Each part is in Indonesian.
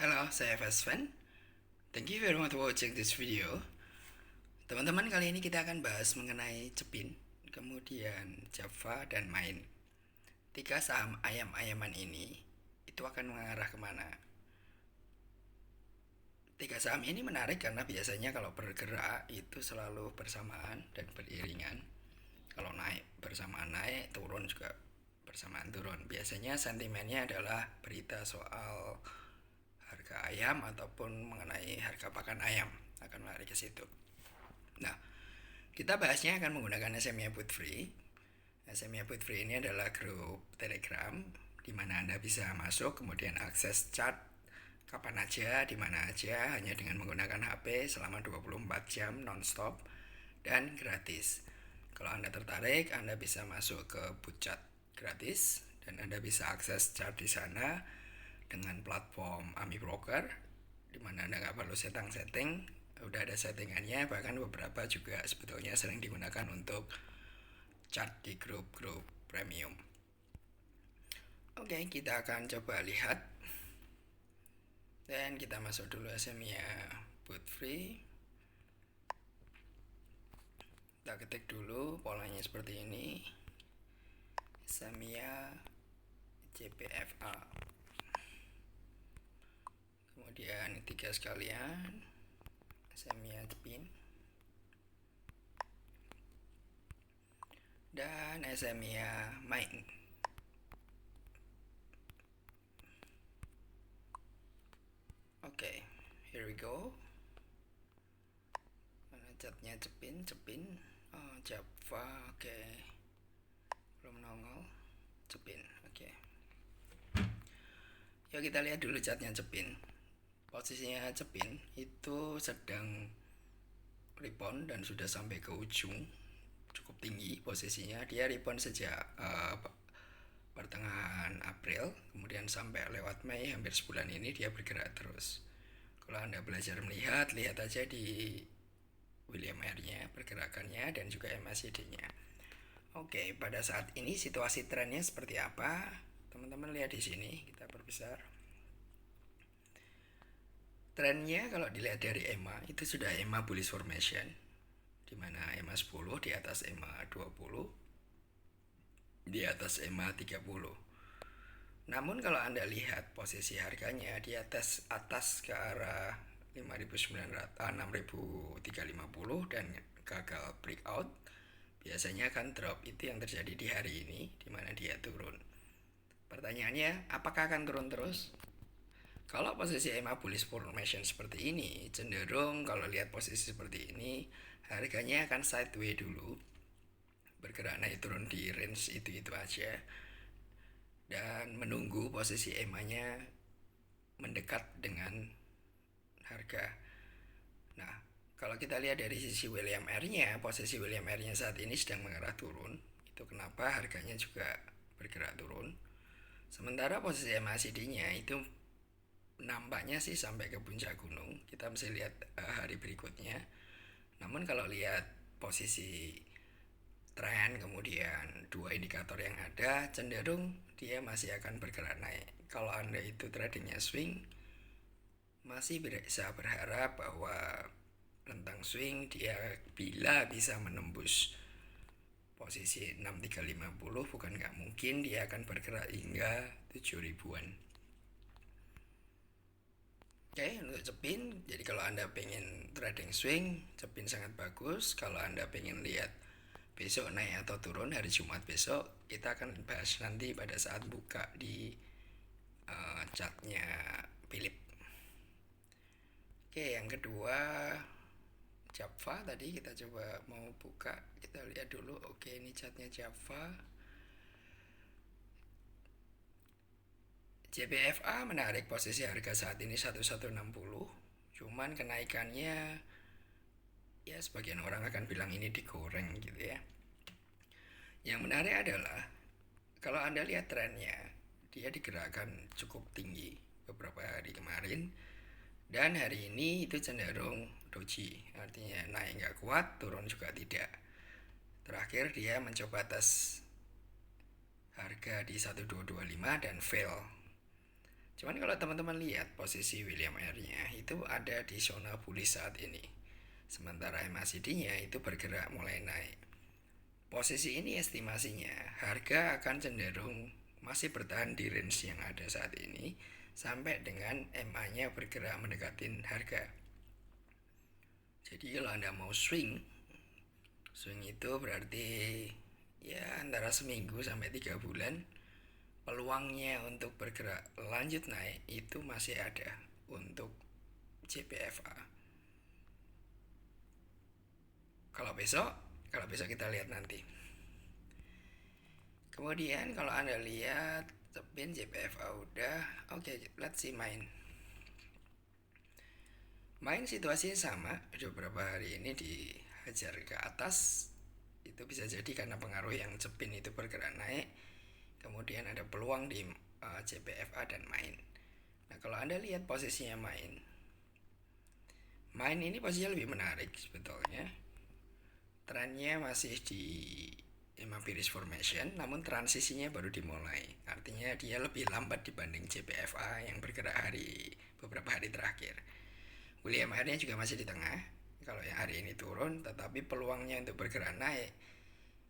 Halo, saya Fasvan. Thank you very much for watching this video. Teman-teman, kali ini kita akan bahas mengenai Cepin, kemudian Java, dan Main. Tiga saham ayam-ayaman ini, itu akan mengarah kemana? Tiga saham ini menarik karena biasanya kalau bergerak itu selalu bersamaan dan beriringan. Kalau naik bersamaan naik, turun juga bersamaan turun. Biasanya sentimennya adalah berita soal harga ayam ataupun mengenai harga pakan ayam akan lari ke situ. Nah, kita bahasnya akan menggunakan SME Putfree. SME Putfree ini adalah grup Telegram di mana Anda bisa masuk kemudian akses chat kapan aja, di mana aja, hanya dengan menggunakan HP selama 24 jam non-stop dan gratis. Kalau Anda tertarik, Anda bisa masuk ke booth chat gratis dan Anda bisa akses chat di sana dengan platform Ami Broker, di mana Anda nggak perlu setting, udah ada settingannya. Bahkan beberapa juga sebetulnya sering digunakan untuk chat di grup-grup premium. Oke, kita akan coba lihat. Dan kita masuk dulu SME Putfree. Kita ketik dulu polanya seperti ini. SME JPFA. Kemudian tiga sekalian, SME Cepin dan SME Main. Oke, here we go. Mana catnya Cepin. Oh, Java, oke. Belum nongol. Cepin, oke. Yuk kita lihat dulu catnya Cepin. Posisinya Cepin itu sedang rebound dan sudah sampai ke ujung, cukup tinggi posisinya. Dia rebound sejak pertengahan April, kemudian sampai lewat Mei, hampir sebulan ini dia bergerak terus. Kalau Anda belajar melihat, lihat aja di William R-nya, pergerakannya, dan juga MACD-nya. Oke, pada saat ini situasi trennya seperti apa? Teman-teman lihat di sini, kita perbesar. Trennya kalau dilihat dari EMA, itu sudah EMA bullish formation, di mana EMA 10 di atas EMA 20, di atas EMA 30. Namun kalau Anda lihat posisi harganya di atas ke arah 6.350 dan gagal breakout, biasanya akan drop. Itu yang terjadi di hari ini, di mana dia turun. Pertanyaannya, apakah akan turun terus? Kalau posisi EMA bullish formation seperti ini, cenderung kalau lihat posisi seperti ini, harganya akan sideways dulu, bergerak naik turun di range itu aja, dan menunggu posisi EMA-nya mendekat dengan harga. Nah, kalau kita lihat dari sisi William R-nya, posisi William R-nya saat ini sedang mengarah turun. Itu kenapa harganya juga bergerak turun. Sementara posisi MACD-nya itu nampaknya sih sampai ke puncak gunung. Kita mesti lihat hari berikutnya. Namun kalau lihat posisi tren kemudian dua indikator yang ada, cenderung dia masih akan bergerak naik. Kalau Anda itu tradingnya swing, masih bisa berharap bahwa rentang swing dia bila bisa menembus posisi 6350, bukan nggak mungkin dia akan bergerak hingga 7 ribuan. Oke, untuk Cepin, jadi kalau Anda pengen trading swing, Cepin sangat bagus. Kalau Anda pengen lihat besok naik atau turun hari Jumat besok, kita akan bahas nanti pada saat buka di chartnya Philip. Oke, yang kedua Java tadi kita coba mau buka, kita lihat dulu. Oke, ini chartnya Java. JPFA menarik posisi harga saat ini 1160, cuman kenaikannya ya sebagian orang akan bilang ini digoreng gitu ya. Yang menarik adalah kalau Anda lihat trennya, dia digerakkan cukup tinggi beberapa hari kemarin, dan hari ini itu cenderung doji, artinya naik nggak kuat, turun juga tidak. Terakhir dia mencoba tes harga di 1225 dan fail. Cuman kalau teman-teman lihat posisi William R-nya itu ada di zona bullish saat ini. Sementara MACD-nya itu bergerak mulai naik. Posisi ini estimasinya harga akan cenderung masih bertahan di range yang ada saat ini sampai dengan MA-nya bergerak mendekatin harga. Jadi kalau Anda mau swing itu berarti ya antara seminggu sampai 3 bulan, peluangnya untuk bergerak lanjut naik itu masih ada untuk JPFA. Kalau besok kita lihat nanti. Kemudian kalau Anda lihat spin JPFA udah, oke, let's see main situasinya sama. Beberapa hari ini dihajar ke atas, itu bisa jadi karena pengaruh yang spin itu bergerak naik, kemudian ada peluang di JPFA dan main. Nah kalau Anda lihat posisinya main ini posisinya lebih menarik sebetulnya. Trennya masih di EMA bearish formation, namun transisinya baru dimulai. Artinya dia lebih lambat dibanding JPFA yang bergerak beberapa hari terakhir. William R-nya juga masih di tengah. Kalau yang hari ini turun, tetapi peluangnya untuk bergerak naik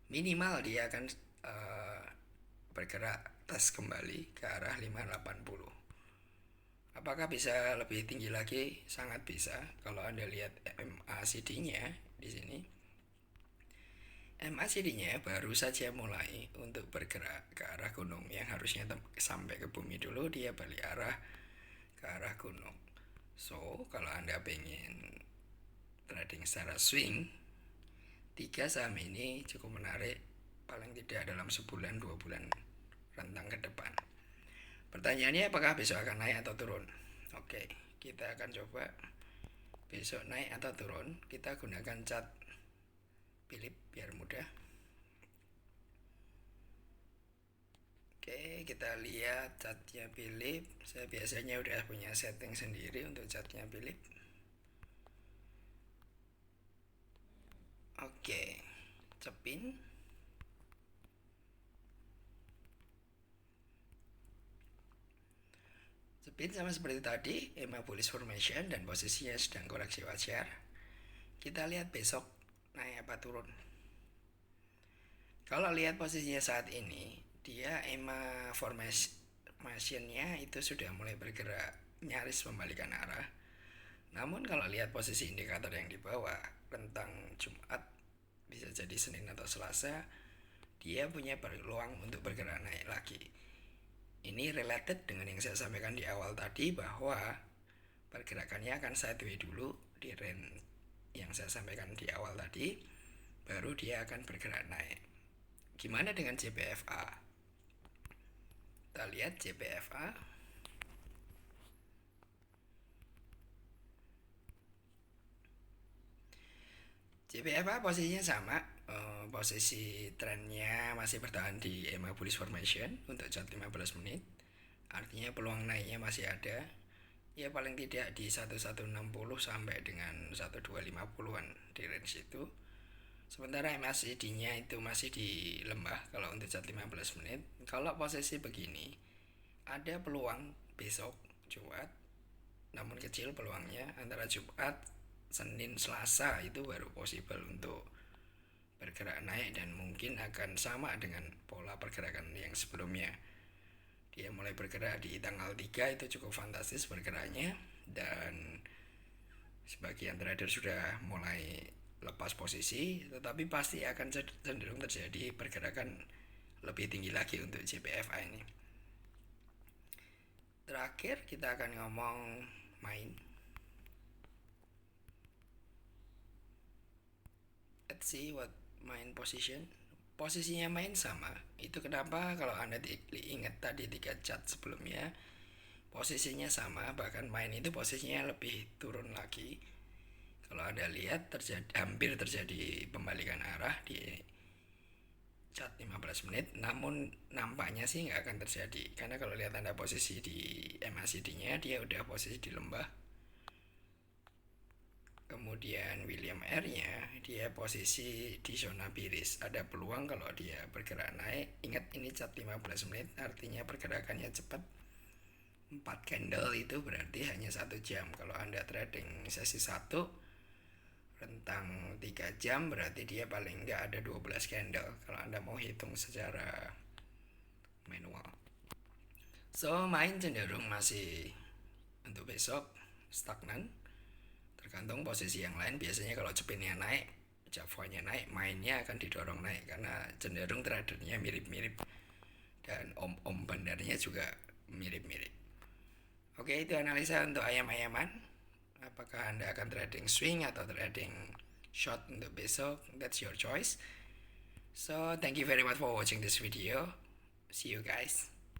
minimal dia akan bergerak tes kembali ke arah 580. Apakah bisa lebih tinggi lagi? Sangat bisa. Kalau Anda lihat MACD-nya di sini, MACD-nya baru saja mulai untuk bergerak ke arah gunung. Yang harusnya sampai ke bumi dulu, dia balik arah ke arah gunung. So, kalau Anda pengen trading secara swing, 3 saham ini cukup menarik, paling tidak dalam sebulan 2 bulan rentang ke depan. Pertanyaannya apakah besok akan naik atau turun? Oke, kita akan coba besok naik atau turun. Kita gunakan chart Philip biar mudah. Oke, kita lihat chartnya Philip. Saya biasanya udah punya setting sendiri untuk chartnya Philip. Oke, cepin. Cepin sama seperti tadi, EMA bullish formation dan posisinya sedang koreksi wajar. Kita lihat besok naik apa turun. Kalau lihat posisinya saat ini, dia EMA formationnya itu sudah mulai bergerak nyaris membalikan arah. Namun kalau lihat posisi indikator yang di bawah, rentang Jumat, bisa jadi Senin atau Selasa, dia punya peluang untuk bergerak naik lagi. Ini related dengan yang saya sampaikan di awal tadi, bahwa pergerakannya akan sideways dulu di range yang saya sampaikan di awal tadi, baru dia akan bergerak naik. Gimana dengan JPFA? Kita lihat JPFA. JPFA posisinya sama, posisi trennya masih bertahan di EMA bullish formation untuk chart 15 menit. Artinya peluang naiknya masih ada. Ya paling tidak di 1160 sampai dengan 1250-an di range itu. Sementara MACD-nya itu masih di lembah kalau untuk chart 15 menit. Kalau posisi begini, ada peluang besok Jumat, namun kecil peluangnya. Antara Jumat, Senin, Selasa itu baru possible untuk bergerak naik, dan mungkin akan sama dengan pola pergerakan yang sebelumnya. Dia mulai bergerak di tanggal 3 itu cukup fantastis bergeraknya, dan sebagian trader sudah mulai lepas posisi, tetapi pasti akan cenderung terjadi pergerakan lebih tinggi lagi untuk JPFA ini. Terakhir kita akan ngomong main. Let's see what main position. Posisinya main sama. Itu kenapa kalau Anda ingat tadi 3 chart sebelumnya, posisinya sama, bahkan main itu posisinya lebih turun lagi. Kalau Anda lihat hampir terjadi pembalikan arah di chart 15 menit, namun nampaknya sih nggak akan terjadi, karena kalau lihat Anda posisi di MACD-nya, dia udah posisi di lembah. Kemudian William R-nya dia posisi di zona bearish. Ada peluang kalau dia bergerak naik. Ingat ini chart 15 menit, artinya pergerakannya cepat. 4 candle itu berarti hanya 1 jam. Kalau Anda trading sesi 1 rentang 3 jam berarti dia paling nggak ada 12 candle kalau Anda mau hitung secara manual. So main cenderung masih untuk besok stagnan, tergantung posisi yang lain. Biasanya kalau cepinnya naik, Javanya naik, mainnya akan didorong naik karena cenderung tradernya mirip-mirip dan om-om bandarnya juga mirip-mirip. Oke, itu analisa untuk ayam-ayaman. Apakah Anda akan trading swing atau trading short untuk besok? That's your choice. So thank you very much for watching this video. See you guys.